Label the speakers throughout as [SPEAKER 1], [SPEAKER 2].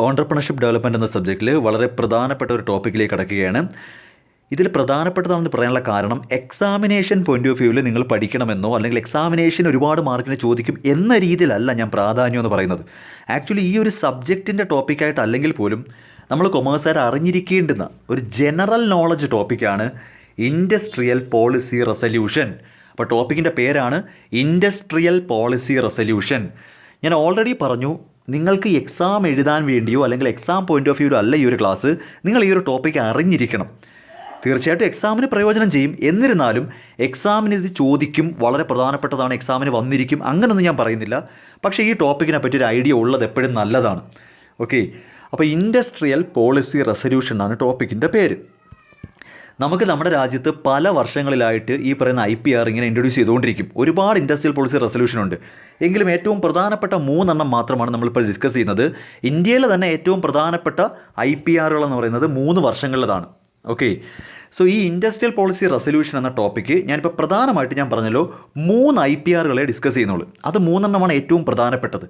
[SPEAKER 1] Entrepreneurship development എന്ന സബ്ജക്റ്റിൽ വളരെ പ്രധാനപ്പെട്ട ഒരു ടോപ്പിക്കിലേക്ക് കടക്കുകയാണ്. ഇതിൽ പ്രധാനപ്പെട്ടതാണെന്ന് പറയാനുള്ള കാരണം എക്സാമിനേഷൻ പോയിൻ്റ് ഓഫ് വ്യൂവിൽ നിങ്ങൾ പഠിക്കണമെന്നോ അല്ലെങ്കിൽ എക്സാമിനേഷൻ ഒരുപാട് മാർക്കിന് ചോദിക്കും എന്ന രീതിയിലല്ല ഞാൻ പ്രാധാന്യം എന്ന് പറയുന്നത്. ആക്ച്വലി ഈ ഒരു സബ്ജക്റ്റിൻ്റെ ടോപ്പിക്കായിട്ട് അല്ലെങ്കിൽ പോലും നമ്മൾ കൊമേഴ്സുകാർ അറിഞ്ഞിരിക്കേണ്ടുന്ന ഒരു ജനറൽ നോളജ് ടോപ്പിക്കാണ് ഇൻഡസ്ട്രിയൽ പോളിസി റെസല്യൂഷൻ. അപ്പോൾ ടോപ്പിക്കിൻ്റെ പേരാണ് ഇൻഡസ്ട്രിയൽ പോളിസി റെസല്യൂഷൻ. ഞാൻ ഓൾറെഡി പറഞ്ഞു, നിങ്ങൾക്ക് എക്സാം എഴുതാൻ വേണ്ടിയോ അല്ലെങ്കിൽ എക്സാം പോയിൻ്റ് ഓഫ് വ്യൂവിലോ അല്ല ഈ ഒരു ക്ലാസ്. നിങ്ങൾ ഈ ഒരു ടോപ്പിക്ക് അറിഞ്ഞിരിക്കണം. തീർച്ചയായിട്ടും എക്സാമിന് പ്രയോജനം ചെയ്യും. എന്നിരുന്നാലും എക്സാമിന് ഇത് ചോദിക്കും, വളരെ പ്രധാനപ്പെട്ടതാണ്, എക്സാമിന് വന്നിരിക്കും, അങ്ങനെയൊന്നും ഞാൻ പറയുന്നില്ല. പക്ഷേ ഈ ടോപ്പിക്കിനെ പറ്റി ഒരു ഐഡിയ ഉള്ളത് എപ്പോഴും നല്ലതാണ്. ഓക്കെ, അപ്പോൾ ഇൻഡസ്ട്രിയൽ പോളിസി റെസല്യൂഷൻ എന്നാണ് ടോപ്പിക്കിൻ്റെ പേര്. നമുക്ക് നമ്മുടെ രാജ്യത്ത് പല വർഷങ്ങളിലായിട്ട് ഈ പറയുന്ന IPR ഇങ്ങനെ ഇൻട്രൊഡ്യൂസ് ചെയ്തുകൊണ്ടിരിക്കും. ഒരുപാട് ഇൻഡസ്ട്രിയൽ പോളിസി റെസല്യൂഷൻ ഉണ്ട്. എങ്കിലും ഏറ്റവും പ്രധാനപ്പെട്ട 3 മാത്രമാണ് നമ്മളിപ്പോൾ ഡിസ്കസ് ചെയ്യുന്നത്. ഇന്ത്യയിലെ തന്നെ ഏറ്റവും പ്രധാനപ്പെട്ട IPRകൾ എന്ന് പറയുന്നത് 3 വർഷങ്ങളിലാണ്. ഓക്കെ, സോ ഈ ഇൻഡസ്ട്രിയൽ പോളിസി റെസല്യൂഷൻ എന്ന ടോപ്പിക്ക് ഞാനിപ്പോൾ പ്രധാനമായിട്ട് ഞാൻ പറഞ്ഞല്ലോ 3 IPRകളെ ഡിസ്കസ് ചെയ്യുന്നുള്ളൂ. അത് 3 ഏറ്റവും പ്രധാനപ്പെട്ടത്.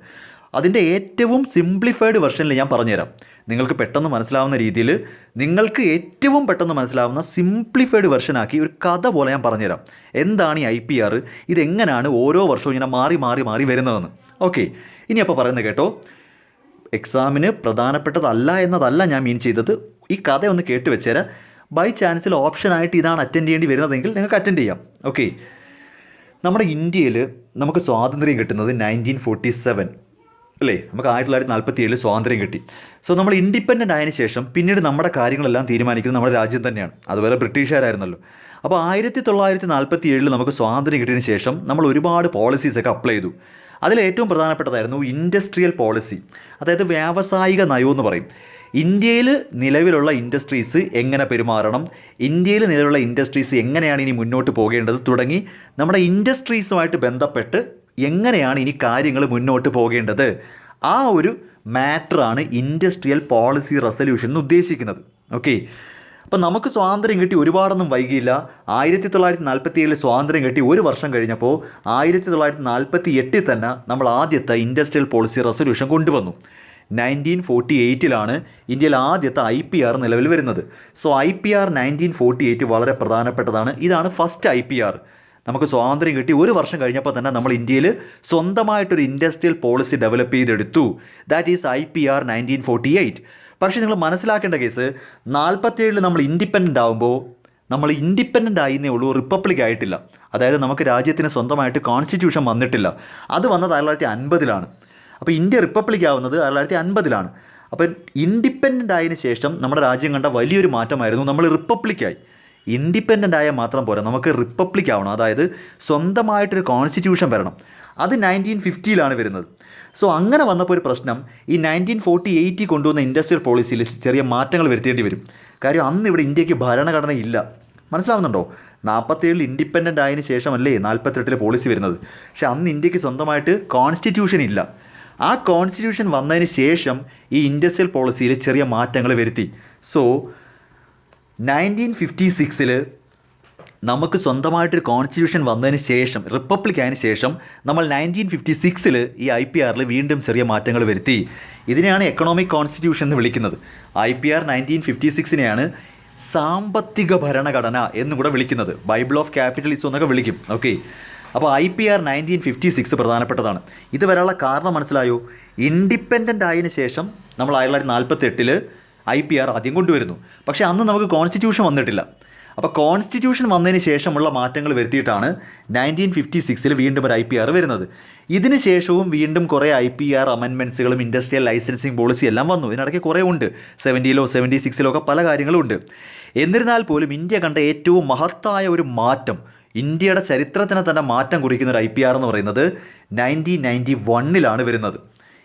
[SPEAKER 1] അതിൻ്റെ ഏറ്റവും സിംപ്ലിഫൈഡ് വെർഷനിൽ ഞാൻ പറഞ്ഞുതരാം. നിങ്ങൾക്ക് പെട്ടെന്ന് മനസ്സിലാവുന്ന രീതിയിൽ, നിങ്ങൾക്ക് ഏറ്റവും പെട്ടെന്ന് മനസ്സിലാവുന്ന സിംപ്ലിഫൈഡ് വെർഷനാക്കി ഒരു കഥ പോലെ ഞാൻ പറഞ്ഞുതരാം. എന്താണ് ഈ IPR, ഇതെങ്ങനെയാണ് ഓരോ വർഷവും ഇങ്ങനെ മാറി മാറി മാറി വരുന്നതെന്ന്. ഓക്കെ, ഇനി അപ്പോൾ പറയുന്നത് കേട്ടോ. എക്സാമിന് പ്രധാനപ്പെട്ടതല്ല എന്നതല്ല ഞാൻ മീൻ ചെയ്തത്. ഈ കഥ ഒന്ന് കേട്ട് വെച്ചേരാം. ബൈ ചാൻസിൽ ഓപ്ഷനായിട്ട് ഇതാണ് അറ്റൻഡ് ചെയ്യേണ്ടി വരുന്നതെങ്കിൽ നിങ്ങൾക്ക് അറ്റൻഡ് ചെയ്യാം. ഓക്കെ, നമ്മുടെ ഇന്ത്യയിൽ നമുക്ക് സ്വാതന്ത്ര്യം കിട്ടുന്നത് 1947 അല്ലേ? നമുക്ക് 1947 സ്വാതന്ത്ര്യം കിട്ടി. സോ നമ്മൾ ഇൻഡിപെൻഡൻ്റ് ആയതിനു ശേഷം പിന്നീട് നമ്മുടെ കാര്യങ്ങളെല്ലാം തീരുമാനിക്കുന്നത് നമ്മുടെ രാജ്യം തന്നെയാണ്. അതുവരെ ബ്രിട്ടീഷുകാരായിരുന്നല്ലോ. അപ്പോൾ 1947 നമുക്ക് സ്വാതന്ത്ര്യം കിട്ടിയതിന് ശേഷം നമ്മൾ ഒരുപാട് പോളിസീസൊക്കെ അപ്ലൈ ചെയ്തു. അതിലേറ്റവും പ്രധാനപ്പെട്ടതായിരുന്നു ഇൻഡസ്ട്രിയൽ പോളിസി, അതായത് വ്യാവസായിക നയം എന്ന് പറയും. ഇന്ത്യയിൽ നിലവിലുള്ള ഇൻഡസ്ട്രീസ് എങ്ങനെ പെരുമാറണം, ഇന്ത്യയിൽ നിലവിലുള്ള ഇൻഡസ്ട്രീസ് എങ്ങനെയാണ് ഇനി മുന്നോട്ട് പോകേണ്ടത് തുടങ്ങി നമ്മുടെ ഇൻഡസ്ട്രീസുമായിട്ട് ബന്ധപ്പെട്ട് എങ്ങനെയാണ് ഇനി കാര്യങ്ങൾ മുന്നോട്ട് പോകേണ്ടത്, ആ ഒരു മാറ്ററാണ് ഇൻഡസ്ട്രിയൽ പോളിസി റെസല്യൂഷൻ എന്ന് ഉദ്ദേശിക്കുന്നത്. ഓക്കെ, അപ്പോൾ നമുക്ക് സ്വാതന്ത്ര്യം കിട്ടി ഒരുപാടൊന്നും വൈകിയില്ല. 1947 സ്വാതന്ത്ര്യം കിട്ടി 1 വർഷം കഴിഞ്ഞപ്പോൾ 1948 തന്നെ നമ്മൾ ആദ്യത്തെ ഇൻഡസ്ട്രിയൽ പോളിസി റെസല്യൂഷൻ കൊണ്ടുവന്നു. 1948 ഇന്ത്യയിൽ ആദ്യത്തെ IPR നിലവിൽ വരുന്നത്. സോ IPR 1948 വളരെ പ്രധാനപ്പെട്ടതാണ്. ഇതാണ് ഫസ്റ്റ് IPR. നമുക്ക് സ്വാതന്ത്ര്യം കിട്ടി 1 വർഷം കഴിഞ്ഞപ്പോൾ തന്നെ നമ്മൾ ഇന്ത്യയിൽ സ്വന്തമായിട്ടൊരു ഇൻഡസ്ട്രിയൽ പോളിസി ഡെവലപ്പ് ചെയ്തെടുത്തു. That is IPR 1948. പക്ഷേ നിങ്ങൾ മനസ്സിലാക്കേണ്ട കേസ്, 47 നമ്മൾ ഇൻഡിപെൻഡൻ്റ് ആകുമ്പോൾ നമ്മൾ ഇൻഡിപെൻഡൻ്റ് ആയിരുന്നേ ഉള്ളൂ, റിപ്പബ്ലിക് ആയിട്ടില്ല. അതായത് നമുക്ക് രാജ്യത്തിന് സ്വന്തമായിട്ട് കോൺസ്റ്റിറ്റ്യൂഷൻ വന്നിട്ടില്ല. അത് വന്നത് 1950. അപ്പോൾ ഇന്ത്യ റിപ്പബ്ലിക് ആവുന്നത് 1950. അപ്പോൾ ഇൻഡിപെൻഡൻ്റ് ആയതിനു ശേഷം നമ്മുടെ രാജ്യം കണ്ട വലിയൊരു മാറ്റമായിരുന്നു, നമ്മൾ റിപ്പബ്ലിക്കായി. ഇൻഡിപെൻഡൻ്റ് ആയാൽ മാത്രം പോരാ, നമുക്ക് റിപ്പബ്ലിക് ആവണം. അതായത് സ്വന്തമായിട്ടൊരു കോൺസ്റ്റിറ്റ്യൂഷൻ വരണം. അത് 1950 വരുന്നത്. സോ അങ്ങനെ വന്നപ്പോൾ ഒരു പ്രശ്നം, ഈ 1948 കൊണ്ടുവന്ന ഇൻഡസ്ട്രിയൽ പോളിസിയിൽ ചെറിയ മാറ്റങ്ങൾ വരുത്തേണ്ടി വരും. കാര്യം അന്ന് ഇവിടെ ഇന്ത്യക്ക് ഭരണഘടന ഇല്ല. മനസ്സിലാവുന്നുണ്ടോ? 47 ഇൻഡിപെൻഡൻ്റ് ആയതിനു ശേഷമല്ലേ 48 പോളിസി വരുന്നത്. പക്ഷെ അന്ന് ഇന്ത്യക്ക് സ്വന്തമായിട്ട് കോൺസ്റ്റിറ്റ്യൂഷൻ ഇല്ല. ആ കോൺസ്റ്റിറ്റ്യൂഷൻ വന്നതിന് ശേഷം ഈ ഇൻഡസ്ട്രിയൽ പോളിസിയിൽ ചെറിയ മാറ്റങ്ങൾ വരുത്തി. സോ 1956 നമുക്ക് സ്വന്തമായിട്ടൊരു കോൺസ്റ്റിറ്റ്യൂഷൻ വന്നതിന് ശേഷം, റിപ്പബ്ലിക് ആയതിനു ശേഷം നമ്മൾ 1956 ഈ IPR വീണ്ടും ചെറിയ മാറ്റങ്ങൾ വരുത്തി. ഇതിനെയാണ് എക്കണോമിക് കോൺസ്റ്റിറ്റ്യൂഷൻ എന്ന് വിളിക്കുന്നത്. IPR 1956 സാമ്പത്തിക ഭരണഘടന എന്നും കൂടെ വിളിക്കുന്നത്. ബൈബിൾ ഓഫ് ക്യാപിറ്റലിസം എന്നൊക്കെ വിളിക്കും. ഓക്കെ, അപ്പോൾ IPR 1956 പ്രധാനപ്പെട്ടതാണ്. ഇത് വരാനുള്ള കാരണം മനസ്സിലായോ? ഇൻഡിപെൻഡൻ്റ് ആയതിനു ശേഷം നമ്മൾ 1948 IPR ആദ്യം കൊണ്ടുവരുന്നു. പക്ഷേ അന്ന് നമുക്ക് കോൺസ്റ്റിറ്റ്യൂഷൻ വന്നിട്ടില്ല. അപ്പോൾ കോൺസ്റ്റിറ്റ്യൂഷൻ വന്നതിന് ശേഷമുള്ള മാറ്റങ്ങൾ വരുത്തിയിട്ടാണ് 1956 വീണ്ടും ഒരു IPR വരുന്നത്. ഇതിന് ശേഷവും വീണ്ടും കുറേ IPR അമെൻമെൻറ്റ്സുകളും ഇൻഡസ്ട്രിയൽ ലൈസൻസിങ് പോളിസി എല്ലാം വന്നു. ഇതിനിടയ്ക്ക് കുറേ ഉണ്ട്. 70 76 പല കാര്യങ്ങളും ഉണ്ട്. എന്നിരുന്നാൽ പോലും ഇന്ത്യ കണ്ട ഏറ്റവും മഹത്തായ ഒരു മാറ്റം, ഇന്ത്യയുടെ ചരിത്രത്തിന് തന്നെ മാറ്റം കുറിക്കുന്ന ഒരു IPR എന്ന് പറയുന്നത് 1991 വരുന്നത്.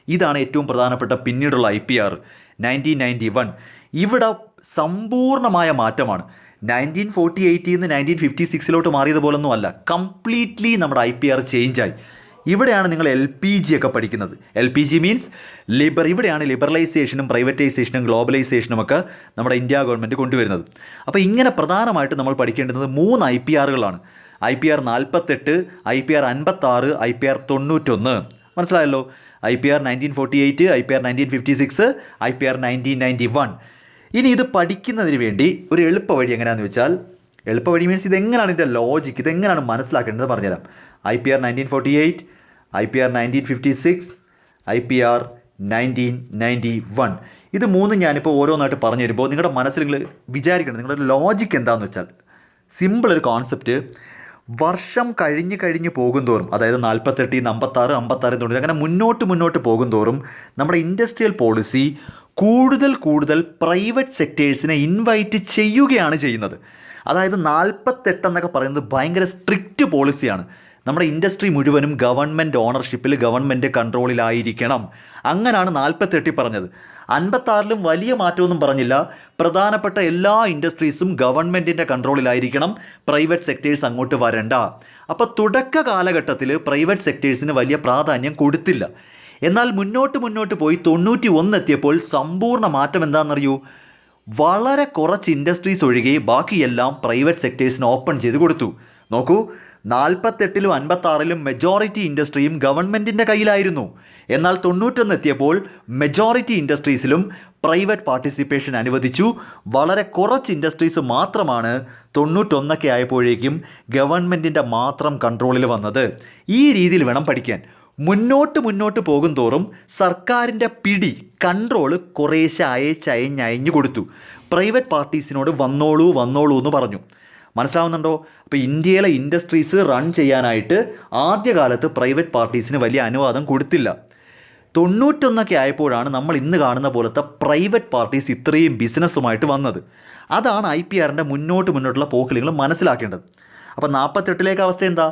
[SPEAKER 1] ഇതാണ് ഏറ്റവും പ്രധാനപ്പെട്ട പിന്നീടുള്ള IPR 1991. ഇവിടെ സമ്പൂർണ്ണമായ മാറ്റമാണ്. 1948 നിന്ന് 1956 മാറിയതുപോലൊന്നും അല്ല. കംപ്ലീറ്റ്ലി നമ്മുടെ IPR ചേഞ്ചായി. ഇവിടെയാണ് നിങ്ങൾ LPG ഒക്കെ പഠിക്കുന്നത്. LPG മീൻസ് ഇവിടെയാണ് ലിബറലൈസേഷനും പ്രൈവറ്റൈസേഷനും ഗ്ലോബലൈസേഷനും ഒക്കെ നമ്മുടെ ഇന്ത്യ ഗവൺമെൻറ് കൊണ്ടുവരുന്നത്. അപ്പോൾ ഇങ്ങനെ പ്രധാനമായിട്ട് നമ്മൾ പഠിക്കേണ്ടത് 3 IPRകളാണ്. IPR 48, IPR 56, IPR 91. മനസ്സിലായല്ലോ? IPR 1948, IPR 1956, IPR 1991. ഇനി ഇത് പഠിക്കുന്നതിന് വേണ്ടി ഒരു എളുപ്പ വഴി എങ്ങനെയാണെന്ന് വെച്ചാൽ, എളുപ്പ വഴി മീൻസ് ഇതെങ്ങനെയാണ് ഇതിൻ്റെ ലോജിക്ക്, ഇതെങ്ങനെയാണ് മനസ്സിലാക്കേണ്ടത് പറഞ്ഞുതരാം. IPR 1948, IPR 1956, IPR 1991. ഇത് മൂന്നും ഞാനിപ്പോൾ ഓരോന്നായിട്ട് പറഞ്ഞു തരുമ്പോൾ നിങ്ങളുടെ മനസ്സിൽ നിങ്ങൾ വിചാരിക്കണം, നിങ്ങളുടെ ലോജിക്ക് എന്താണെന്ന് വെച്ചാൽ, സിമ്പിൾ ഒരു കോൺസെപ്റ്റ്. വർഷം കഴിഞ്ഞ് പോകും തോറും, അതായത് 48, 56, 56 തുടങ്ങി അങ്ങനെ മുന്നോട്ട് പോകും തോറും നമ്മുടെ ഇൻഡസ്ട്രിയൽ പോളിസി കൂടുതൽ പ്രൈവറ്റ് സെക്ടേഴ്സിനെ ഇൻവൈറ്റ് ചെയ്യുകയാണ് ചെയ്യുന്നത്. അതായത് 48 എന്നൊക്കെ പറയുന്നത് ഭയങ്കര സ്ട്രിക്റ്റ് പോളിസിയാണ്. നമ്മുടെ ഇൻഡസ്ട്രി മുഴുവനും ഗവൺമെൻറ് ഓണർഷിപ്പിൽ, ഗവൺമെൻറ് കൺട്രോളിലായിരിക്കണം. അങ്ങനെയാണ് 48 പറഞ്ഞത്. 56 വലിയ മാറ്റമൊന്നും പറഞ്ഞില്ല. പ്രധാനപ്പെട്ട എല്ലാ ഇൻഡസ്ട്രീസും ഗവൺമെൻറ്റിൻ്റെ കൺട്രോളിലായിരിക്കണം, പ്രൈവറ്റ് സെക്ടേഴ്സ് അങ്ങോട്ട് വരണ്ട. അപ്പോൾ തുടക്ക കാലഘട്ടത്തിൽ പ്രൈവറ്റ് സെക്ടേഴ്സിന് വലിയ പ്രാധാന്യം കൊടുത്തില്ല. എന്നാൽ മുന്നോട്ട് പോയി 91 എത്തിയപ്പോൾ സമ്പൂർണ്ണ മാറ്റം എന്താണെന്നറിയൂ? വളരെ കുറച്ച് ഇൻഡസ്ട്രീസ് ഒഴികെ ബാക്കിയെല്ലാം പ്രൈവറ്റ് സെക്ടേഴ്സിന് ഓപ്പൺ ചെയ്ത് കൊടുത്തു. നോക്കൂ, 48ലും 56ലും മെജോറിറ്റി ഇൻഡസ്ട്രിയും ഗവൺമെൻറ്റിൻ്റെ കയ്യിലായിരുന്നു. എന്നാൽ 91 എത്തിയപ്പോൾ മെജോറിറ്റി ഇൻഡസ്ട്രീസിലും പ്രൈവറ്റ് പാർട്ടിസിപ്പേഷൻ അനുവദിച്ചു. വളരെ കുറച്ച് ഇൻഡസ്ട്രീസ് മാത്രമാണ് 91 ആയപ്പോഴേക്കും ഗവൺമെൻറ്റിൻ്റെ മാത്രം കൺട്രോളിൽ വന്നത്. ഈ രീതിയിൽ വേണം പഠിക്കാൻ. മുന്നോട്ട് പോകും തോറും സർക്കാരിൻ്റെ പിടി, കൺട്രോൾ കുറേശ്ശെ അയഞ്ഞു കൊടുത്തു. പ്രൈവറ്റ് പാർട്ടീസിനോട് വന്നോളൂ എന്ന് പറഞ്ഞു. മനസ്സിലാവുന്നുണ്ടോ? അപ്പോൾ ഇന്ത്യയിലെ ഇൻഡസ്ട്രീസ് റൺ ചെയ്യാനായിട്ട് ആദ്യകാലത്ത് പ്രൈവറ്റ് പാർട്ടീസിന് വലിയ അനുവാദം കൊടുത്തില്ല. 91 ആയപ്പോഴാണ് നമ്മൾ ഇന്ന് കാണുന്ന പോലത്തെ പ്രൈവറ്റ് പാർട്ടീസ് ഇത്രയും ബിസിനസ്സുമായിട്ട് വന്നത്. അതാണ് IPRൻ്റെ മുന്നോട്ടുള്ള പോക്കിൽ നിങ്ങൾ മനസ്സിലാക്കേണ്ടത്. അപ്പോൾ 48ലേക്ക് അവസ്ഥ എന്താ?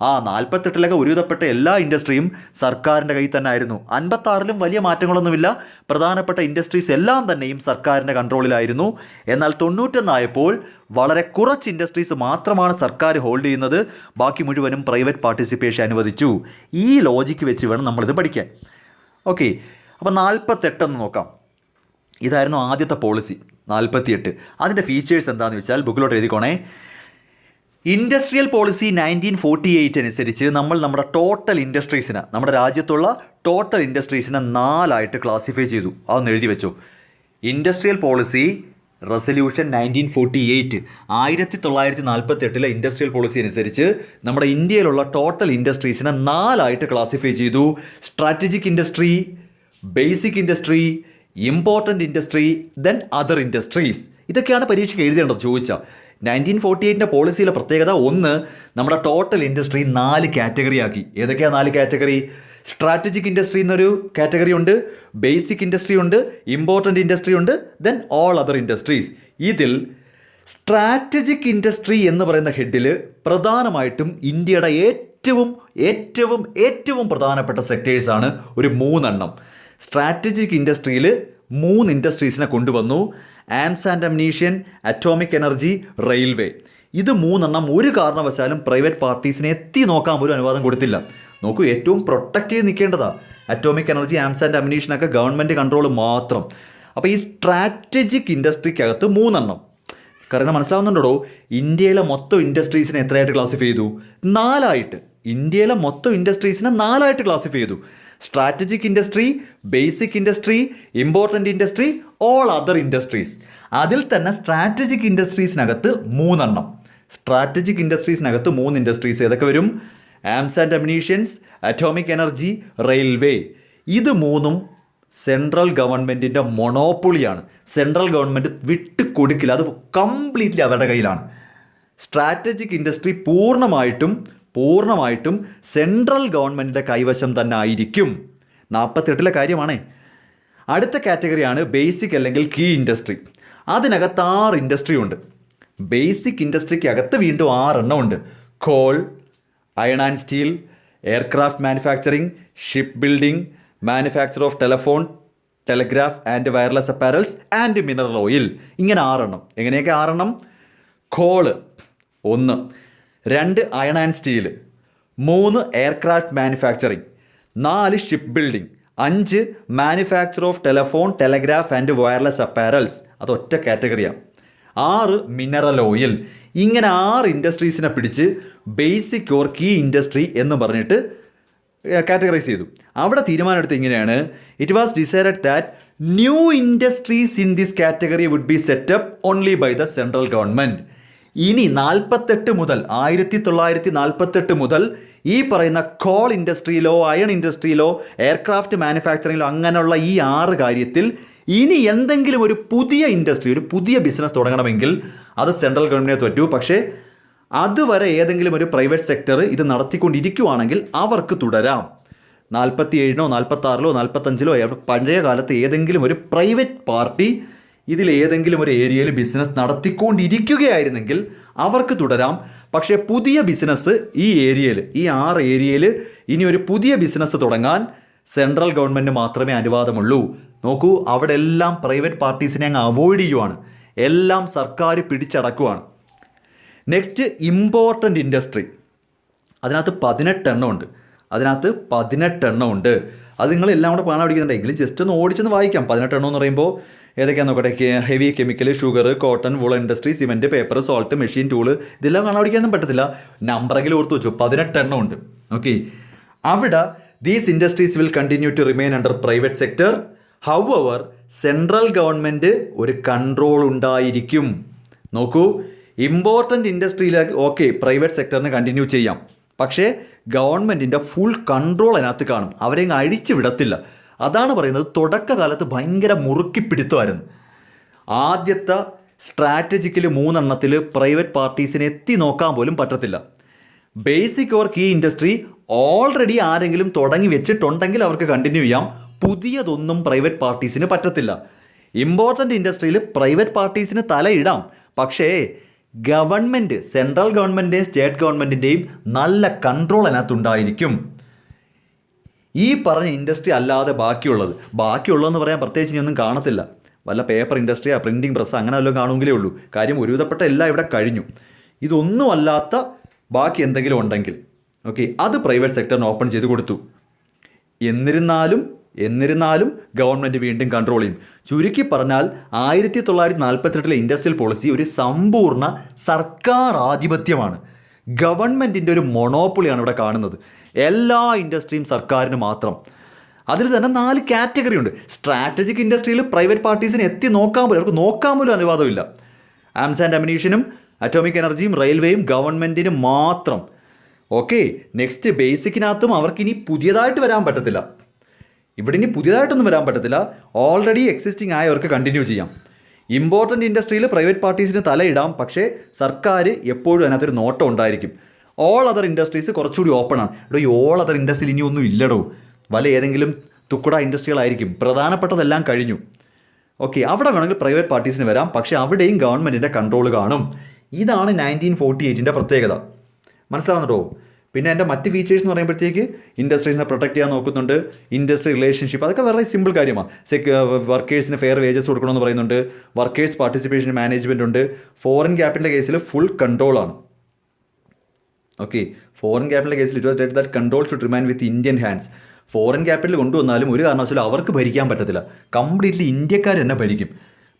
[SPEAKER 1] 48ലേക്ക് ഒരുവിധപ്പെട്ട എല്ലാ ഇൻഡസ്ട്രിയും സർക്കാരിൻ്റെ കയ്യിൽ തന്നെ ആയിരുന്നു. 56ലും വലിയ മാറ്റങ്ങളൊന്നുമില്ല. പ്രധാനപ്പെട്ട ഇൻഡസ്ട്രീസ് എല്ലാം തന്നെയും സർക്കാരിൻ്റെ കൺട്രോളിലായിരുന്നു. എന്നാൽ 91 ആയപ്പോൾ വളരെ കുറച്ച് ഇൻഡസ്ട്രീസ് മാത്രമാണ് സർക്കാർ ഹോൾഡ് ചെയ്യുന്നത്. ബാക്കി മുഴുവനും പ്രൈവറ്റ് പാർട്ടിസിപ്പേഷൻ അനുവദിച്ചു. ഈ ലോജിക്ക് വെച്ച് വേണം നമ്മളിത് പഠിക്കാൻ. ഓക്കെ, അപ്പോൾ 48 എന്ന് നോക്കാം. ഇതായിരുന്നു ആദ്യത്തെ പോളിസി 48. അതിൻ്റെ ഫീച്ചേഴ്സ് എന്താണെന്ന് വെച്ചാൽ ബുക്കിലോട്ട് എഴുതിക്കോണേ. ഇൻഡസ്ട്രിയൽ പോളിസി 1948 അനുസരിച്ച് നമ്മുടെ ടോട്ടൽ ഇൻഡസ്ട്രീസിനെ, നമ്മുടെ രാജ്യത്തുള്ള ടോട്ടൽ ഇൻഡസ്ട്രീസിനെ 4ആയിട്ട് ക്ലാസിഫൈ ചെയ്തു. അതൊന്ന് എഴുതി വെച്ചോ. Industrial policy resolution 1948, 1948 industrial policy അനുസരിച്ച് നമ്മുടെ ഇന്ത്യയിലുള്ള ടോട്ടൽ ഇൻഡസ്ട്രീസിനെ 4ആയിട്ട് ക്ലാസിഫൈ ചെയ്തു. Strategic industry, basic industry, important industry, then other industries. ഇതൊക്കെയാണ് പരീക്ഷയ്ക്ക് എഴുതേണ്ടത് ചോദിച്ചാൽ. 1948 പോളിസിയിലെ പ്രത്യേകത, ഒന്ന്, നമ്മുടെ ടോട്ടൽ ഇൻഡസ്ട്രി 4 കാറ്റഗറി ആക്കി. ഏതൊക്കെയാണ് 4 കാറ്റഗറി? സ്ട്രാറ്റജിക് ഇൻഡസ്ട്രി എന്നൊരു കാറ്റഗറി ഉണ്ട്, ബേസിക് ഇൻഡസ്ട്രി ഉണ്ട്, ഇമ്പോർട്ടൻ്റ് ഇൻഡസ്ട്രി ഉണ്ട്, ദെൻ ഓൾ അതർ ഇൻഡസ്ട്രീസ്. ഇതിൽ സ്ട്രാറ്റജിക് ഇൻഡസ്ട്രി എന്ന് പറയുന്ന ഹെഡിൽ പ്രധാനമായിട്ടും ഇന്ത്യയുടെ ഏറ്റവും പ്രധാനപ്പെട്ട സെക്ടേഴ്സാണ് ഒരു 3 എണ്ണം. സ്ട്രാറ്റജിക് ഇൻഡസ്ട്രിയിൽ 3 ഇൻഡസ്ട്രീസിനെ കൊണ്ടുവന്നു. Arms and ammunition, atomic energy, railway. ഇത് 3 എണ്ണം ഒരു കാരണവശാലും പ്രൈവറ്റ് പാർട്ടീസിനെ എത്തി നോക്കാൻ പോലും അനുവാദം കൊടുത്തില്ല. നോക്കൂ, ഏറ്റവും പ്രൊട്ടക്റ്റ് ചെയ്ത് നിൽക്കേണ്ടതാണ്. അറ്റോമിക് എനർജി, ആംസ് ആൻഡ് അമ്നീഷനൊക്കെ ഗവൺമെൻറ് കൺട്രോൾ മാത്രം. അപ്പോൾ ഈ സ്ട്രാറ്റജിക് ഇൻഡസ്ട്രിക്കകത്ത് 3 എണ്ണം. കാരണം മനസ്സിലാവുന്നുണ്ടോ? ഇന്ത്യയിലെ മൊത്തം ഇൻഡസ്ട്രീസിനെ എത്രയായിട്ട് ക്ലാസിഫൈ ചെയ്തു? 4ആയിട്ട്. ഇന്ത്യയിലെ മൊത്തം ഇൻഡസ്ട്രീസിനെ 4ആയിട്ട് ക്ലാസിഫൈ ചെയ്തു. Strategic industry, basic industry, important industry, all other industries. അതിൽ തന്നെ സ്ട്രാറ്റജിക് ഇൻഡസ്ട്രീസിനകത്ത് 3 എണ്ണം. സ്ട്രാറ്റജിക് ഇൻഡസ്ട്രീസിനകത്ത് 3 ഇൻഡസ്ട്രീസ് ഏതൊക്കെ വരും? Arms and ammunitions, atomic energy, railway. ഇത് 3ഉം സെൻട്രൽ ഗവൺമെൻറ്റിൻ്റെ മൊണോപ്പൊളിയാണ്. സെൻട്രൽ ഗവൺമെൻറ് വിട്ട് കൊടുക്കില്ല, അത് കംപ്ലീറ്റ്ലി അവരുടെ കയ്യിലാണ്. സ്ട്രാറ്റജിക് ഇൻഡസ്ട്രി പൂർണ്ണമായിട്ടും സെൻട്രൽ ഗവൺമെൻറ്റിൻ്റെ കൈവശം തന്നെ ആയിരിക്കും. 48 കാര്യമാണേ. അടുത്ത കാറ്റഗറിയാണ് ബേസിക് അല്ലെങ്കിൽ കീ ഇൻഡസ്ട്രി. അതിനകത്ത് 6 ഇൻഡസ്ട്രി ഉണ്ട്. ബേസിക് ഇൻഡസ്ട്രിക്ക് അകത്ത് വീണ്ടും 6 എണ്ണം ഉണ്ട്. Coal, iron and steel, aircraft manufacturing, ship building, manufacture of telephone, telegraph and wireless apparels and mineral oil. ഇങ്ങനെ 6 എണ്ണം. എങ്ങനെയൊക്കെ 6 എണ്ണം? Coal 1, 2 iron and steel, 3 aircraft manufacturing, 4 ship building, 5 manufacture of telephone, telegraph and wireless apparels. അതൊറ്റ കാറ്റഗറിയാണ്. 6 mineral oil. ഇങ്ങനെ 6 ഇൻഡസ്ട്രീസിനെ പിടിച്ച് basic or key industry എന്ന് പറഞ്ഞിട്ട് കാറ്റഗറൈസ് ചെയ്തു. അവിടെ തീരുമാനമെടുത്ത് ഇങ്ങനെയാണ്: it was decided that new industries in this category would be set up only by the central government. ഇനി 1948 മുതൽ ഈ പറയുന്ന കോൾ ഇൻഡസ്ട്രിയിലോ അയൺ ഇൻഡസ്ട്രിയിലോ എയർക്രാഫ്റ്റ് മാനുഫാക്ചറിങ്ങിലോ അങ്ങനെയുള്ള ഈ 6 കാര്യത്തിൽ ഇനി എന്തെങ്കിലും ഒരു പുതിയ ഇൻഡസ്ട്രി, ഒരു പുതിയ ബിസിനസ് തുടങ്ങണമെങ്കിൽ അത് സെൻട്രൽ ഗവൺമെൻറ്റിനെ പറ്റൂ. പക്ഷേ അതുവരെ ഏതെങ്കിലും ഒരു പ്രൈവറ്റ് സെക്ടർ ഇത് നടത്തിക്കൊണ്ടിരിക്കുവാണെങ്കിൽ അവർക്ക് തുടരാം. 47-നോ 46-ലോ 45-ലോ പഴയ കാലത്ത് ഏതെങ്കിലും ഒരു പ്രൈവറ്റ് പാർട്ടി ഇതിൽ ഏതെങ്കിലും ഒരു ഏരിയയിൽ ബിസിനസ് നടത്തിക്കൊണ്ടിരിക്കുകയായിരുന്നെങ്കിൽ അവർക്ക് തുടരാം. പക്ഷേ പുതിയ ബിസിനസ് ഈ ഏരിയയിൽ, ഈ 6 ഏരിയയിൽ ഇനി ഒരു പുതിയ ബിസിനസ് തുടങ്ങാൻ സെൻട്രൽ ഗവൺമെൻറ് മാത്രമേ അനുവാദമുള്ളൂ. നോക്കൂ, അവിടെ എല്ലാം പ്രൈവറ്റ് പാർട്ടീസിനെ അങ്ങ് അവോയ്ഡ് ചെയ്യുവാണ്, എല്ലാം സർക്കാർ പിടിച്ചടക്കുവാണ്. Next, important industry. അതിനകത്ത് 18 എണ്ണമുണ്ട്. അത് നിങ്ങൾ എല്ലാം കൂടെ കാണാൻ പഠിക്കുന്നുണ്ടെങ്കിലും ജസ്റ്റ് ഒന്ന് ഓടിച്ചെന്ന് വായിക്കാം. 18 എണ്ണം എന്ന് പറയുമ്പോൾ ഏതൊക്കെയാണെന്ന് നോക്കട്ടെ: heavy chemical, sugar, cotton, wool industry, cement, paper, salt, machine, tool. ഇതെല്ലാം കാണാൻ പഠിക്കാനൊന്നും പറ്റത്തില്ല, നമ്പറെങ്കിലും ഓർത്ത് വെച്ചു. 18 എണ്ണമുണ്ട്. ഓക്കെ, അവിടെ these industries will continue to remain under private sector. However central government ഒരു കൺട്രോൾ ഉണ്ടായിരിക്കും. നോക്കൂ, ഇമ്പോർട്ടൻ്റ് ഇൻഡസ്ട്രിയിൽ ഓക്കെ പ്രൈവറ്റ് സെക്ടറിന് കണ്ടിന്യൂ ചെയ്യാം, പക്ഷേ ഗവൺമെൻറ്റിൻ്റെ ഫുൾ കൺട്രോൾ അതിനകത്ത് കാണും, അവരെ അങ്ങ് അഴിച്ചു വിടത്തില്ല. അതാണ് പറയുന്നത്. തുടക്കകാലത്ത് ഭയങ്കര മുറുക്കിപ്പിടുത്തമായിരുന്നു. ആദ്യത്തെ സ്ട്രാറ്റജിക്കൽ 3 എണ്ണത്തിൽ പ്രൈവറ്റ് പാർട്ടീസിനെ എത്തി നോക്കാൻ പോലും പറ്റത്തില്ല. Basic or key industry already ആരെങ്കിലും തുടങ്ങി വെച്ചിട്ടുണ്ടെങ്കിൽ അവർക്ക് കണ്ടിന്യൂ ചെയ്യാം, പുതിയതൊന്നും പ്രൈവറ്റ് പാർട്ടീസിന് പറ്റത്തില്ല. ഇമ്പോർട്ടൻ്റ് ഇൻഡസ്ട്രിയിൽ പ്രൈവറ്റ് പാർട്ടീസിന് തലയിടാം, പക്ഷേ ഗവൺമെൻറ്, സെൻട്രൽ ഗവൺമെൻറ്റിൻ്റെയും സ്റ്റേറ്റ് ഗവൺമെൻറ്റിൻ്റെയും നല്ല കൺട്രോൾ അതിനകത്തുണ്ടായിരിക്കും. ഈ പറഞ്ഞ ഇൻഡസ്ട്രി അല്ലാതെ ബാക്കിയുള്ളതെന്ന് പറയാൻ പ്രത്യേകിച്ച് ഇനിയൊന്നും കാണത്തില്ല. വല്ല പേപ്പർ ഇൻഡസ്ട്രിയോ പ്രിൻറ്റിംഗ് പ്രസ് അങ്ങനെ വല്ലതും കാണുമെങ്കിലേ ഉള്ളൂ. കാര്യം ഒരുവിധപ്പെട്ട എല്ലാം ഇവിടെ കഴിഞ്ഞു. ഇതൊന്നും അല്ലാത്ത ബാക്കി എന്തെങ്കിലും ഉണ്ടെങ്കിൽ ഓക്കെ, അത് പ്രൈവറ്റ് സെക്ടറിന് ഓപ്പൺ ചെയ്ത് കൊടുത്തു. എന്നിരുന്നാലും ഗവൺമെൻറ് വീണ്ടും കൺട്രോൾ ചെയ്യും. ചുരുക്കി പറഞ്ഞാൽ 1948 ഇൻഡസ്ട്രിയൽ പോളിസി ഒരു സമ്പൂർണ്ണ സർക്കാർ ആധിപത്യമാണ്. ഗവൺമെൻറ്റിൻ്റെ ഒരു മൊണോപ്പൊളിയാണ് ഇവിടെ കാണുന്നത്. എല്ലാ ഇൻഡസ്ട്രിയും സർക്കാരിന് മാത്രം. അതിൽ തന്നെ 4 കാറ്റഗറി ഉണ്ട്. സ്ട്രാറ്റജിക് ഇൻഡസ്ട്രിയിൽ പ്രൈവറ്റ് പാർട്ടീസിന് എത്തി നോക്കാൻ പോലും അനുവാദമില്ല. ആംസ് ആൻഡ് അമ്യൂണിഷനും അറ്റോമിക് എനർജിയും റെയിൽവേയും ഗവൺമെൻറ്റിന് മാത്രം. ഓക്കെ, നെക്സ്റ്റ് ബേസിക്കിനകത്തും അവർക്കിനി പുതിയതായിട്ട് വരാൻ പറ്റത്തില്ല. ഇവിടെ ഇനി പുതിയതായിട്ടൊന്നും വരാൻ പറ്റത്തില്ല, ഓൾറെഡി എക്സിസ്റ്റിംഗ് ആയവർക്ക് കണ്ടിന്യൂ ചെയ്യാം. ഇമ്പോർട്ടൻ്റ് ഇൻഡസ്ട്രിയിൽ പ്രൈവറ്റ് പാർട്ടീസിന് തലയിടാം, പക്ഷേ സർക്കാർ എപ്പോഴും അതിനകത്തൊരു നോട്ടം ഉണ്ടായിരിക്കും. ഓൾ അതർ ഇൻഡസ്ട്രീസ് കുറച്ചുകൂടി ഓപ്പണാണ്. ഈ ഓൾ അതർ ഇൻഡസ്ട്രിയിൽ ഇനി ഒന്നും ഇല്ലടോ, വല്ല ഏതെങ്കിലും തുക്കുട ഇൻഡസ്ട്രികളായിരിക്കും. പ്രധാനപ്പെട്ടതെല്ലാം കഴിഞ്ഞു. ഓക്കെ, അവിടെ വേണമെങ്കിൽ പ്രൈവറ്റ് പാർട്ടീസിന് വരാം, പക്ഷേ അവിടെയും ഗവൺമെൻറ്റിൻ്റെ കൺട്രോൾ കാണും. ഇതാണ് 1948 പ്രത്യേകത. മനസ്സിലാവുന്നുണ്ടോ? പിന്നെ എൻ്റെ മറ്റ് ഫീച്ചേഴ്സ് എന്ന് പറയുമ്പോഴത്തേക്ക് ഇൻഡസ്ട്രീസിനെ പ്രൊട്ടക്ട് ചെയ്യാൻ നോക്കുന്നുണ്ട്, ഇൻഡസ്ട്രി റിലേഷൻഷിപ്പ്, അതൊക്കെ വളരെ സിമ്പിൾ കാര്യമാണ്. വർക്കേഴ്സിന് ഫെയർ വേജസ് കൊടുക്കണമെന്ന് പറയുന്നുണ്ട്, വർക്കേഴ്സ് പാർട്ടിസിപ്പേഷൻ മാനേജ്മെൻ്റ് ഉണ്ട്. ഫോറിൻ ക്യാപിറ്റലിൻ്റെ കേസിൽ ഫുൾ കൺട്രോളാണ്. ഓക്കെ, ഫോറിൻ ക്യാപിറ്റലിൻ്റെ കേസിൽ it was stated that control should remain with Indian hands. Foreign capital കൊണ്ടുവന്നാലും ഒരു കാരണവശാലും അവർക്ക് ഭരിക്കാൻ പറ്റത്തില്ല, കംപ്ലീറ്റ്ലി ഇന്ത്യക്കാർ തന്നെ ഭരിക്കും.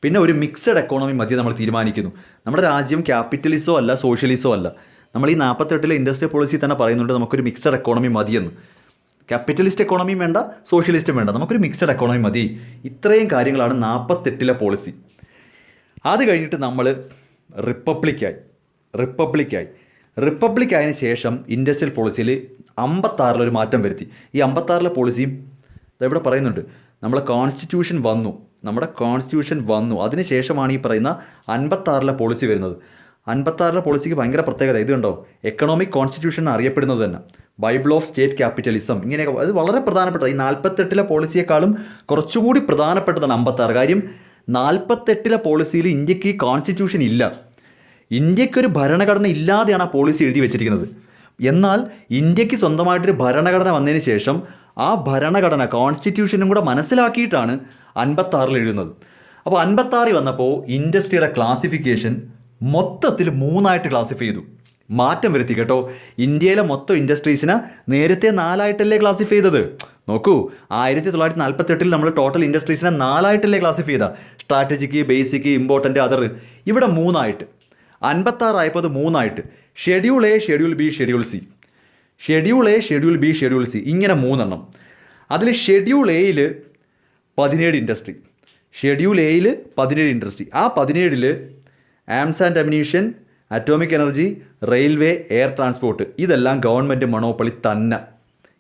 [SPEAKER 1] പിന്നെ ഒരു മിക്സഡ് എക്കോണമി മധ്യ നമ്മൾ തീരുമാനിക്കുന്നു. നമ്മുടെ രാജ്യം ക്യാപിറ്റലിസോ അല്ല സോഷ്യലിസോ അല്ല. നമ്മൾ ഈ 48 ഇൻഡസ്ട്രിയൽ പോളിസി തന്നെ പറയുന്നുണ്ട് നമുക്കൊരു മിക്സഡ് എക്കോണമി മതിയെന്ന്. ക്യാപിറ്റലിസ്റ്റ് എക്കോണമിയും വേണ്ട, സോഷ്യലിസ്റ്റും വേണ്ട, നമുക്കൊരു മിക്സഡ് എക്കോണമി മതി. ഇത്രയും കാര്യങ്ങളാണ് 48 പോളിസി. അത് കഴിഞ്ഞിട്ട് നമ്മൾ റിപ്പബ്ലിക് ആയതിനു ശേഷം ഇൻഡസ്ട്രിയൽ പോളിസിയിൽ 56 ഒരു മാറ്റം വരുത്തി. ഈ 56 പോളിസിയും ഇവിടെ പറയുന്നുണ്ട്. നമ്മുടെ കോൺസ്റ്റിറ്റ്യൂഷൻ വന്നു അതിനുശേഷമാണ് ഈ പറയുന്ന 56 പോളിസി വരുന്നത്. 56 പോളിസിക്ക് ഭയങ്കര പ്രത്യേകത ഇത് കണ്ടോ, എക്കണോമിക് കോൺസ്റ്റിറ്റ്യൂഷൻ അറിയപ്പെടുന്നത് തന്നെ, ബൈബിൾ ഓഫ് സ്റ്റേറ്റ് ക്യാപിറ്റലിസം, ഇങ്ങനെയൊക്കെ. അത് വളരെ പ്രധാനപ്പെട്ടത്. ഈ 48 പോളിസിയെക്കാളും കുറച്ചുകൂടി പ്രധാനപ്പെട്ടതാണ് 56. കാര്യം 48 പോളിസിയിൽ ഇന്ത്യക്ക് കോൺസ്റ്റിറ്റ്യൂഷൻ ഇല്ല, ഇന്ത്യക്കൊരു ഭരണഘടന ഇല്ലാതെയാണ് ആ പോളിസി എഴുതി വെച്ചിരിക്കുന്നത്. എന്നാൽ ഇന്ത്യക്ക് സ്വന്തമായിട്ടൊരു ഭരണഘടന വന്നതിന് ശേഷം ആ ഭരണഘടന കോൺസ്റ്റിറ്റ്യൂഷനും കൂടെ മനസ്സിലാക്കിയിട്ടാണ് 56 എഴുതുന്നത്. അപ്പോൾ 56 വന്നപ്പോൾ ഇൻഡസ്ട്രിയുടെ ക്ലാസിഫിക്കേഷൻ മൊത്തത്തിൽ 3 ക്ലാസിഫൈ ചെയ്തു. മാറ്റം വരുത്തി കേട്ടോ. ഇന്ത്യയിലെ മൊത്തം ഇൻഡസ്ട്രീസിനെ നേരത്തെ 4 ക്ലാസിഫൈ ചെയ്തത്. നോക്കൂ, 1948 നമ്മൾ ടോട്ടൽ ഇൻഡസ്ട്രീസിനെ 4 ക്ലാസിഫൈ ചെയ്ത, സ്ട്രാറ്റജിക്, ബേസിക്, ഇമ്പോർട്ടൻ്റ്, അതർ. ഇവിടെ 3 56 ആയപ്പോൾ അത് 3 schedule A, schedule B, schedule C. Schedule A, schedule B, schedule C, ഇങ്ങനെ 3 അതിൽ ഷെഡ്യൂൾ എയിൽ 17 ഇൻഡസ്ട്രി, ഷെഡ്യൂൾ എയിൽ 17 ഇൻഡസ്ട്രി. ആ 17ൽ arms and ammunition, atomic energy, railway, air transport ഇതെല്ലാം ഗവൺമെൻറ് മൊണോപ്പൊളി തന്നെ.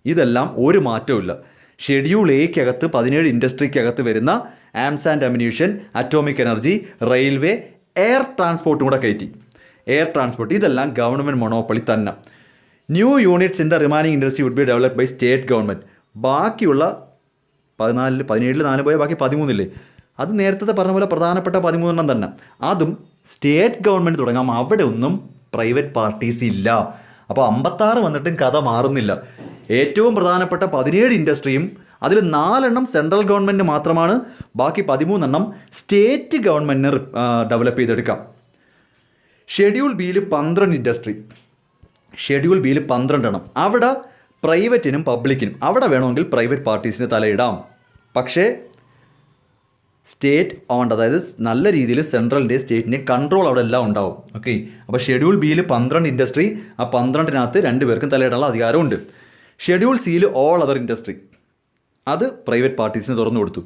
[SPEAKER 1] ഇതെല്ലാം ഒരു മാറ്റവും. ഷെഡ്യൂൾ എക്കകത്ത് 17 ഇൻഡസ്ട്രിക്കകത്ത് വരുന്ന arms and ammunition, atomic energy, railway, air ട്രാൻസ്പോർട്ടും കൂടെ കയറ്റി. എയർ ട്രാൻസ്പോർട്ട് ഇതെല്ലാം ഗവൺമെൻറ് മൊണോപ്പൊളി തന്നെ. New units in the remaining industry would be developed by state government. ബാക്കിയുള്ള 17 4 പോയാൽ ബാക്കി 13 അത് നേരത്തെ പറഞ്ഞ പോലെ പ്രധാനപ്പെട്ട 13 തന്നെ. അതും സ്റ്റേറ്റ് ഗവൺമെൻറ് തുടങ്ങാം. അവിടെ ഒന്നും പ്രൈവറ്റ് പാർട്ടീസ് ഇല്ല. അപ്പോൾ 56 വന്നിട്ടും കഥ മാറുന്നില്ല. ഏറ്റവും പ്രധാനപ്പെട്ട 17 ഇൻഡസ്ട്രിയും അതിൽ 4 സെൻട്രൽ ഗവൺമെൻറ് മാത്രമാണ്. ബാക്കി 13 സ്റ്റേറ്റ് ഗവൺമെൻറ്റിന് ഡെവലപ്പ് ചെയ്തെടുക്കാം. ഷെഡ്യൂൾ ബിയിൽ 12 ഇൻഡസ്ട്രി, ഷെഡ്യൂൾ ബിയിൽ 12 അവിടെ പ്രൈവറ്റിനും പബ്ലിക്കിനും അവിടെ വേണമെങ്കിൽ പ്രൈവറ്റ് പാർട്ടീസിന് തലയിടാം. പക്ഷേ സ്റ്റേറ്റ് ഓൺഡ്, അതായത് നല്ല രീതിയിൽ സെൻട്രലിൻ്റെ സ്റ്റേറ്റിൻ്റെ കൺട്രോൾ അവിടെ എല്ലാം ഉണ്ടാവും. ഓക്കെ, അപ്പോൾ ഷെഡ്യൂൾ ബിയിൽ 12 ഇൻഡസ്ട്രി, ആ 12-നകത്ത് 2 പേർക്കും തലയിടാനുള്ള അധികാരമുണ്ട്. ഷെഡ്യൂൾ സിയിൽ ഓൾ അതർ ഇൻഡസ്ട്രി, അത് പ്രൈവറ്റ് പാർട്ടീസിന് തുറന്നു കൊടുത്തു.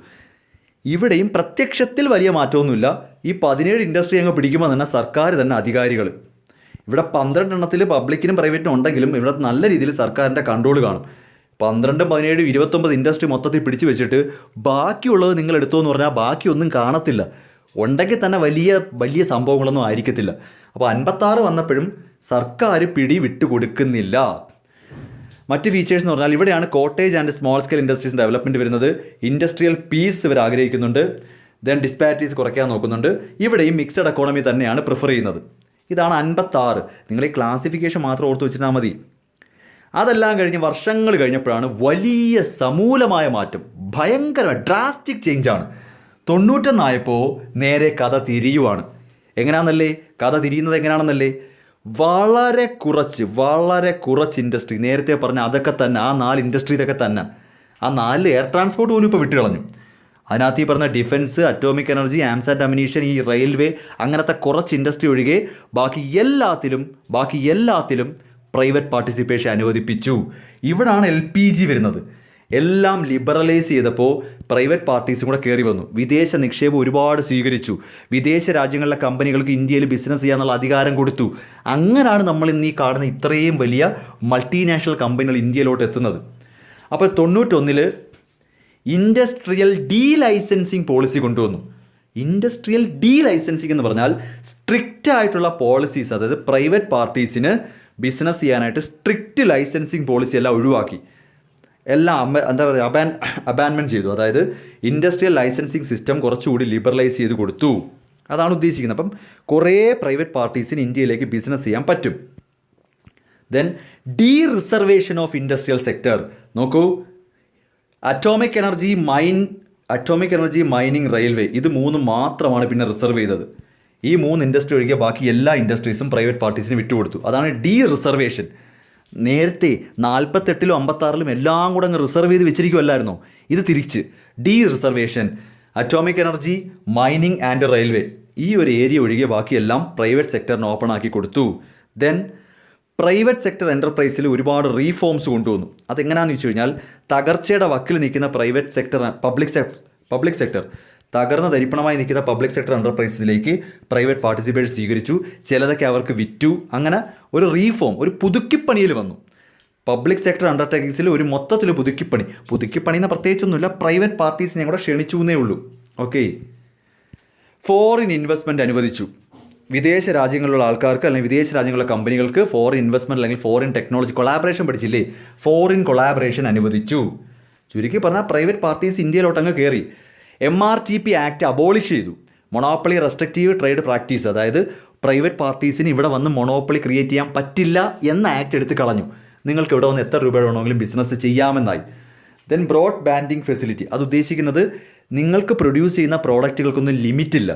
[SPEAKER 1] ഇവിടെയും പ്രത്യക്ഷത്തിൽ വലിയ മാറ്റമൊന്നുമില്ല. ഈ 17 ഇൻഡസ്ട്രി അങ്ങ് പിടിക്കുമ്പോൾ തന്നെ സർക്കാർ തന്നെ അധികാരികൾ. ഇവിടെ 12 പബ്ലിക്കിനും പ്രൈവറ്റിനും ഉണ്ടെങ്കിലും ഇവിടെ നല്ല രീതിയിൽ സർക്കാരിൻ്റെ കൺട്രോൾ കാണും. 12, 17, 29 ഇൻഡസ്ട്രി മൊത്തത്തിൽ പിടിച്ചു വെച്ചിട്ട് ബാക്കിയുള്ളത് നിങ്ങൾ എടുത്തോ എന്ന് പറഞ്ഞാൽ ബാക്കിയൊന്നും കാണത്തില്ല. ഉണ്ടെങ്കിൽ തന്നെ വലിയ വലിയ സംഭവങ്ങളൊന്നും ആയിരിക്കത്തില്ല. അപ്പോൾ 56 വന്നപ്പോഴും സർക്കാർ പിടി വിട്ടുകൊടുക്കുന്നില്ല. മറ്റ് ഫീച്ചേഴ്സ് എന്ന് പറഞ്ഞാൽ ഇവിടെയാണ് cottage and small scale industries development വരുന്നത്. ഇൻഡസ്ട്രിയൽ പീസ് ഇവർ ആഗ്രഹിക്കുന്നുണ്ട്. ദെൻ ഡിസ്പാരിറ്റീസ് കുറയ്ക്കാൻ നോക്കുന്നുണ്ട്. ഇവിടെയും മിക്സഡ് എക്കോണമി തന്നെയാണ് പ്രിഫർ ചെയ്യുന്നത്. ഇതാണ് 56. നിങ്ങൾ ഈ ക്ലാസിഫിക്കേഷൻ മാത്രം ഓർത്ത് വെച്ചിരുന്നാൽ മതി. അതെല്ലാം കഴിഞ്ഞ് വർഷങ്ങൾ കഴിഞ്ഞപ്പോഴാണ് വലിയ സമൂലമായ മാറ്റം, ഭയങ്കര ഡ്രാസ്റ്റിക് ചേഞ്ചാണ്. 91 ആയപ്പോൾ നേരെ കഥ തിരിയുവാണ്. എങ്ങനെയാണെന്നല്ലേ കഥ തിരിയുന്നത്? എങ്ങനെയാണെന്നല്ലേ, വളരെ കുറച്ച് ഇൻഡസ്ട്രി, നേരത്തെ പറഞ്ഞ അതൊക്കെ തന്നെ, ആ 4 ഇൻഡസ്ട്രി ഇതൊക്കെ തന്നെ. ആ 4 എയർ ട്രാൻസ്പോർട്ട് പോലും ഇപ്പോൾ വിട്ട് കളഞ്ഞു. അതിനകത്ത് ഈ പറഞ്ഞ defence, atomic energy, arms and ammunition, ഈ റെയിൽവേ, അങ്ങനത്തെ കുറച്ച് ഇൻഡസ്ട്രി ഒഴികെ ബാക്കി എല്ലാത്തിലും പ്രൈവറ്റ് പാർട്ടിസിപ്പേഷൻ അനുവദിപ്പിച്ചു. ഇവിടാണ് LPG വരുന്നത്. എല്ലാം ലിബറലൈസ് ചെയ്തപ്പോൾ പ്രൈവറ്റ് പാർട്ടീസും കൂടെ കയറി വന്നു. വിദേശ നിക്ഷേപം ഒരുപാട് സ്വീകരിച്ചു. വിദേശ രാജ്യങ്ങളിലെ കമ്പനികൾക്ക് ഇന്ത്യയിൽ ബിസിനസ് ചെയ്യാനുള്ള അധികാരം കൊടുത്തു. അങ്ങനെയാണ് നമ്മൾ ഇന്ന് ഈ കാണുന്ന ഇത്രയും വലിയ മൾട്ടിനാഷണൽ കമ്പനികൾ ഇന്ത്യയിലോട്ട് എത്തുന്നത്. അപ്പോൾ 91 ഇൻഡസ്ട്രിയൽ ഡീലൈസൻസിങ് പോളിസി കൊണ്ടുവന്നു. ഇൻഡസ്ട്രിയൽ ഡീലൈസൻസിങ് എന്ന് പറഞ്ഞാൽ സ്ട്രിക്റ്റ് ആയിട്ടുള്ള പോളിസീസ്, അതായത് പ്രൈവറ്റ് പാർട്ടീസിന് ബിസിനസ് ചെയ്യാനായിട്ട് സ്ട്രിക്റ്റ് ലൈസൻസിങ് പോളിസി എല്ലാം ഒഴിവാക്കി. എല്ലാം എന്താ പറയുക, അബാൻമെൻറ്റ് ചെയ്തു. അതായത് ഇൻഡസ്ട്രിയൽ ലൈസൻസിങ് സിസ്റ്റം കുറച്ചുകൂടി ലിബറലൈസ് ചെയ്ത് കൊടുത്തു. അതാണ് ഉദ്ദേശിക്കുന്നത്. അപ്പം കുറേ പ്രൈവറ്റ് പാർട്ടീസിന് ഇന്ത്യയിലേക്ക് ബിസിനസ് ചെയ്യാൻ പറ്റും. Then reservation of industrial sector. നോക്കൂ, അറ്റോമിക് എനർജി, മൈനിങ്, റെയിൽവേ, ഇത് 3 മാത്രമാണ് പിന്നെ റിസർവ് ചെയ്തത്. ഈ 3 ഇൻഡസ്ട്രി ഒഴികെ ബാക്കി എല്ലാ ഇൻഡസ്ട്രീസും പ്രൈവറ്റ് പാർട്ടീസിന് വിട്ടുകൊടുത്തു. അതാണ് റിസർവേഷൻ. നേരത്തെ 48-ലും 56-ലും എല്ലാം കൂടെ അങ്ങ് റിസർവ് ചെയ്ത് വെച്ചിരിക്കുമല്ലായിരുന്നോ? ഇത് തിരിച്ച് reservation. Atomic energy, mining and railway, ഈ ഒരു ഏരിയ ഒഴികെ ബാക്കിയെല്ലാം പ്രൈവറ്റ് സെക്ടറിന് ഓപ്പൺ ആക്കി കൊടുത്തു. ദെൻ പ്രൈവറ്റ് സെക്ടർ എൻ്റർപ്രൈസിൽ ഒരുപാട് റീഫോംസ് കൊണ്ടുവന്നു. അതെങ്ങനെയാണെന്ന് വെച്ച് കഴിഞ്ഞാൽ തകർച്ചയുടെ വക്കിൽ നിൽക്കുന്ന പബ്ലിക് സെക്ടർ തകർന്ന തരിപ്പണമായി നിൽക്കുന്ന പബ്ലിക് സെക്ടർ എൻ്റർപ്രൈസിലേക്ക് പ്രൈവറ്റ് പാർട്ടിസിപ്പേഷൻ സ്വീകരിച്ചു. ചിലതൊക്കെ അവർക്ക് വിറ്റു. അങ്ങനെ ഒരു റീഫോം, ഒരു പുതുക്കിപ്പണിയിൽ വന്നു. പബ്ലിക് സെക്ടർ അണ്ടർടേക്കിങ്സിൽ ഒരു മൊത്തത്തിൽ പുതുക്കിപ്പണി എന്ന് പ്രത്യേകിച്ചൊന്നുമില്ല, പ്രൈവറ്റ് പാർട്ടീസിനെ കൂടെ ക്ഷണിച്ചു എന്നേ ഉള്ളൂ. ഓക്കെ, ഫോറിൻ ഇൻവെസ്റ്റ്മെൻറ്റ് അനുവദിച്ചു. വിദേശ രാജ്യങ്ങളിലുള്ള ആൾക്കാർക്ക് അല്ലെങ്കിൽ വിദേശ രാജ്യങ്ങളിലെ കമ്പനികൾക്ക് ഫോറിൻ ഇൻവെസ്റ്റ്മെൻറ്റ് അല്ലെങ്കിൽ ഫോറിൻ ടെക്നോളജി കൊളാബറേഷൻ പഠിച്ചില്ലേ, ഫോറിൻ കൊളാബറേഷൻ അനുവദിച്ചു. ചുരുക്കി പറഞ്ഞാൽ പ്രൈവറ്റ് പാർട്ടീസ് ഇന്ത്യയിലോട്ടങ്ങ് കയറി. MRTP ആക്ട് അബോളിഷ് ചെയ്തു. മൊണോപ്പൊളി റെസ്ട്രിക്റ്റീവ് ട്രേഡ് പ്രാക്ടീസ്, അതായത് പ്രൈവറ്റ് പാർട്ടീസിന് ഇവിടെ വന്ന് മൊണോപ്പൊളി ക്രിയേറ്റ് ചെയ്യാൻ പറ്റില്ല എന്ന ആക്ട് എടുത്ത് കളഞ്ഞു. നിങ്ങൾക്ക് ഇവിടെ വന്ന് എത്ര രൂപ വേണമെങ്കിലും ബിസിനസ് ചെയ്യാമെന്നായി. ദെൻ ബ്രോഡ് ബാൻഡിങ് ഫെസിലിറ്റി, അത് ഉദ്ദേശിക്കുന്നത് നിങ്ങൾക്ക് പ്രൊഡ്യൂസ് ചെയ്യുന്ന പ്രോഡക്റ്റുകൾക്കൊന്നും ലിമിറ്റില്ല.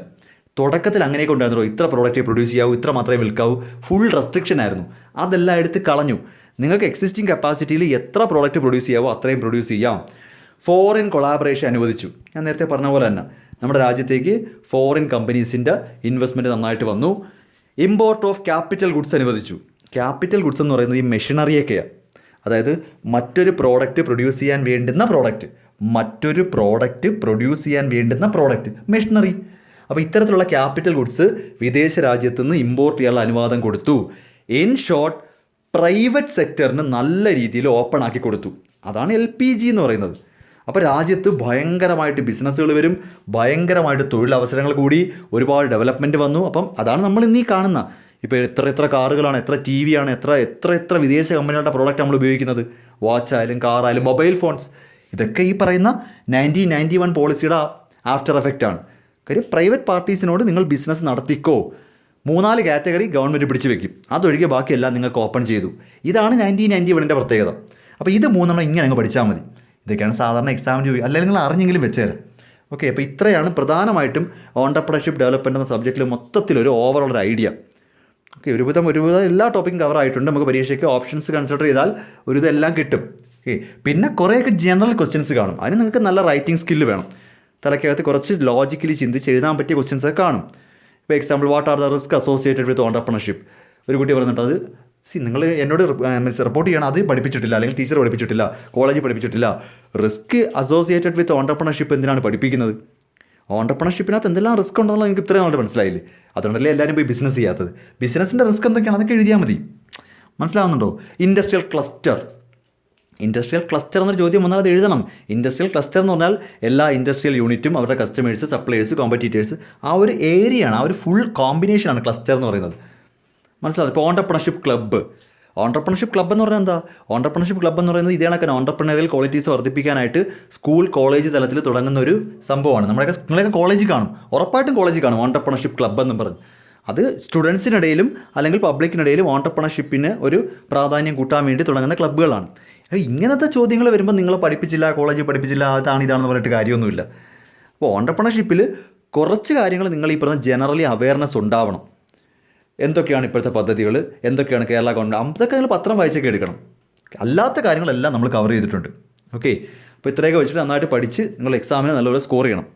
[SPEAKER 1] തുടക്കത്തിൽ അങ്ങനെയൊക്കെ ഉണ്ടായിരുന്നോ, ഇത്ര പ്രോഡക്റ്റ് പ്രൊഡ്യൂസ് ചെയ്യാവൂ, ഇത്ര മാത്രമേ വിൽക്കാവൂ, ഫുൾ റെസ്ട്രിക്ഷൻ ആയിരുന്നു. അതെല്ലാം എടുത്ത് കളഞ്ഞു. നിങ്ങൾക്ക് എക്സിസ്റ്റിംഗ് കപ്പാസിറ്റിയിൽ എത്ര പ്രോഡക്റ്റ് പ്രൊഡ്യൂസ് ചെയ്യാവോ അത്രയും പ്രൊഡ്യൂസ് ചെയ്യാം. ഫോറിൻ കൊളാബറേഷൻ അനുവദിച്ചു. ഞാൻ നേരത്തെ പറഞ്ഞ പോലെ തന്നെ നമ്മുടെ രാജ്യത്തേക്ക് ഫോറിൻ കമ്പനീസിൻ്റെ ഇൻവെസ്റ്റ്മെൻറ്റ് നന്നായിട്ട് വന്നു. ഇമ്പോർട്ട് ഓഫ് ക്യാപിറ്റൽ ഗുഡ്സ് അനുവദിച്ചു. ക്യാപിറ്റൽ ഗുഡ്സ് എന്ന് പറയുന്നത് ഈ മെഷീനറിയൊക്കെയാണ്. അതായത് മറ്റൊരു പ്രോഡക്റ്റ് പ്രൊഡ്യൂസ് ചെയ്യാൻ വേണ്ടുന്ന പ്രോഡക്റ്റ് മെഷീനറി. അപ്പോൾ ഇത്തരത്തിലുള്ള ക്യാപിറ്റൽ ഗുഡ്സ് വിദേശ രാജ്യത്തു നിന്ന് ഇമ്പോർട്ട് ചെയ്യാനുള്ള അനുവാദം കൊടുത്തു. ഇൻ ഷോർട്ട്, പ്രൈവറ്റ് സെക്ടറിന് നല്ല രീതിയിൽ ഓപ്പൺ ആക്കി കൊടുത്തു. അതാണ് LPG എന്ന് പറയുന്നത്. അപ്പോൾ രാജ്യത്ത് ഭയങ്കരമായിട്ട് ബിസിനസ്സുകൾ വരും, ഭയങ്കരമായിട്ട് തൊഴിലവസരങ്ങൾ കൂടി, ഒരുപാട് ഡെവലപ്മെൻറ്റ് വന്നു. അപ്പം അതാണ് നമ്മൾ ഇന്നീ കാണുന്ന ഇപ്പോൾ എത്ര കാറുകളാണ്, എത്ര TV ആണ്, എത്ര വിദേശ കമ്പനികളുടെ പ്രോഡക്റ്റ് നമ്മൾ ഉപയോഗിക്കുന്നത്. വാച്ചായാലും കാറായാലും മൊബൈൽ ഫോൺസ്, ഇതൊക്കെ ഈ പറയുന്ന 1991 പോളിസിയുടെ ആഫ്റ്റർ എഫക്റ്റാണ്. കാര്യം പ്രൈവറ്റ് പാർട്ടീസിനോട് നിങ്ങൾ ബിസിനസ് നടത്തിക്കോ, 3-4 കാറ്റഗറി ഗവൺമെൻറ് പിടിച്ചു വെക്കും, അതൊഴികെ ബാക്കിയെല്ലാം നിങ്ങൾക്ക് ഓപ്പൺ ചെയ്തു. ഇതാണ് 1991 പ്രത്യേകത. അപ്പോൾ ഇത് 3 ഇങ്ങനെ അങ്ങ് പഠിച്ചാൽ മതി. ഇതൊക്കെയാണ് സാധാരണ എക്സാമിന് ചോദിക്കുക, അല്ലെങ്കിൽ നിങ്ങൾ അറിഞ്ഞെങ്കിലും വെച്ചേരാം. ഓക്കെ, അപ്പോൾ ഇത്രയാണ് പ്രധാനമായിട്ടും ഓൺടർപ്രണർഷിപ്പ് ഡെവലപ്മെൻറ്റ് എന്ന സബ്ജക്റ്റിൽ മൊത്തത്തിലൊരു ഓവറോൾ ഒരു ഐഡിയ. ഓക്കെ, ഒരുവിധം എല്ലാ ടോപ്പിക്കും കവർ ആയിട്ടുണ്ട്. നമുക്ക് പരീക്ഷയ്ക്ക് ഓപ്ഷൻസ് കൺസിഡർ ചെയ്താൽ ഒരുവിധം എല്ലാം കിട്ടും. ഓക്കെ, പിന്നെ കുറേയൊക്കെ ജനറൽ ക്വസ്റ്റ്യൻസ് കാണും. അതിന് നിങ്ങൾക്ക് നല്ല റൈറ്റിംഗ് സ്കില്ല് വേണം. തലയ്ക്കകത്ത് കുറച്ച് ലോജിക്കലി ചിന്തിച്ച് എഴുതാൻ പറ്റിയ ക്വസ്റ്റ്യൻസ് ഒക്കെ കാണും. ഇപ്പോൾ example, what are the risk associated with entrepreneurship. ഒരു കുട്ടി പറഞ്ഞിട്ട് അത് നിങ്ങൾ എന്നോട് റിപ്പോർട്ട് ചെയ്യണം, അത് പഠിപ്പിച്ചിട്ടില്ല, അല്ലെങ്കിൽ ടീച്ചർ പഠിപ്പിച്ചിട്ടില്ല, കോളേജിൽ പഠിപ്പിച്ചിട്ടില്ല. റിസ്ക് അസോസിയേറ്റഡ് വിത്ത് ഓൺടർപ്രണർഷിപ്പ് എന്തിനാണ് പഠിപ്പിക്കുന്നത്? ഓൺടർപ്രണർഷിപ്പിനകത്ത് എന്തെല്ലാം റിസ്ക് ഉണ്ടെന്നുള്ള നിങ്ങൾക്ക് ഇത്രയും നാളെ മനസ്സിലായില്ലേ? അതുകൊണ്ടല്ലേ എല്ലാവരും പോയി ബിസിനസ് ചെയ്യാത്തത്. ബിസിനസ്സിൻ്റെ റിസ്ക് എന്തൊക്കെയാണ് അതൊക്കെ എഴുതിയാൽ മതി. മനസ്സിലാവുന്നുണ്ടോ? ഇൻഡസ്ട്രിയൽ ക്ലസ്റ്റർ എന്നൊരു ചോദ്യം വന്നാൽ അത് എഴുതണം. ഇൻഡസ്ട്രിയൽ ക്ലസ്റ്റർ എന്ന് പറഞ്ഞാൽ എല്ലാ ഇൻഡസ്ട്രിയൽ യൂണിറ്റും അവരുടെ കസ്റ്റമേഴ്സ്, സപ്ലയേഴ്സ്, കോമ്പറ്റീറ്റേഴ്സ്, ആ ഒരു ഏരിയയാണ്, ആ ഒരു ഫുൾ കോമ്പിനേഷനാണ് ക്ലസ്റ്റർ എന്ന് പറയുന്നത്. മനസ്സിലാവും? ഇപ്പോൾ ഓൺടർപ്രണർഷിപ്പ് ക്ലബ്ബ് എന്ന് പറഞ്ഞാൽ എന്താ? ഓൺടർപ്രണർഷിപ്പ് ക്ലബ്ബ് എന്ന് പറയുന്നത് ഇതേ കണക്കാണ് ഓൺടർപ്രണറിയൽ ക്വാളിറ്റീസ് വർദ്ധിപ്പിക്കാനായിട്ട് സ്കൂൾ കോളേജ് തലത്തിൽ തുടങ്ങുന്ന ഒരു സംഭവമാണ്. നിങ്ങളൊക്കെ കോളേജിൽ കാണും, ഉറപ്പായിട്ടും കോളേജിൽ കാണും ഓൺടർപ്രണർഷിപ്പ് ക്ലബ്ബ് എന്നും പറഞ്ഞു. അത് സ്റ്റുഡൻസിനിടയിലും അല്ലെങ്കിൽ പബ്ലിക്കിനിടയിലും ഓൺടർപ്രണർഷിപ്പിന് ഒരു പ്രാധാന്യം കൂട്ടാൻ വേണ്ടി തുടങ്ങുന്ന ക്ലബ്ബുകളാണ്. ഇങ്ങനത്തെ ചോദ്യങ്ങൾ വരുമ്പോൾ നിങ്ങൾ പഠിപ്പിച്ചില്ല, കോളേജിൽ പഠിപ്പിച്ചില്ല, ഇതാണെന്ന് പറഞ്ഞിട്ട് കാര്യമൊന്നുമില്ല. അപ്പോൾ ഓൺടർപ്രണർഷിപ്പിൽ കുറച്ച് കാര്യങ്ങൾ നിങ്ങൾ ഈ പറഞ്ഞ ജനറലി അവയർനെസ് ഉണ്ടാവണം. എന്തൊക്കെയാണ് ഇപ്പോഴത്തെ പദ്ധതികൾ, എന്തൊക്കെയാണ് കേരള ഗവൺമെൻറ്, അതൊക്കെ നിങ്ങൾ പത്രം വായിച്ചൊക്കെ എടുക്കണം. അല്ലാത്ത കാര്യങ്ങളെല്ലാം നമ്മൾ കവർ ചെയ്തിട്ടുണ്ട്. ഓക്കെ, അപ്പോൾ ഇത്രയൊക്കെ വെച്ചിട്ട് നന്നായിട്ട് പഠിച്ച് നിങ്ങൾ എക്സാമിന് നല്ലപോലെ സ്കോർ ചെയ്യണം.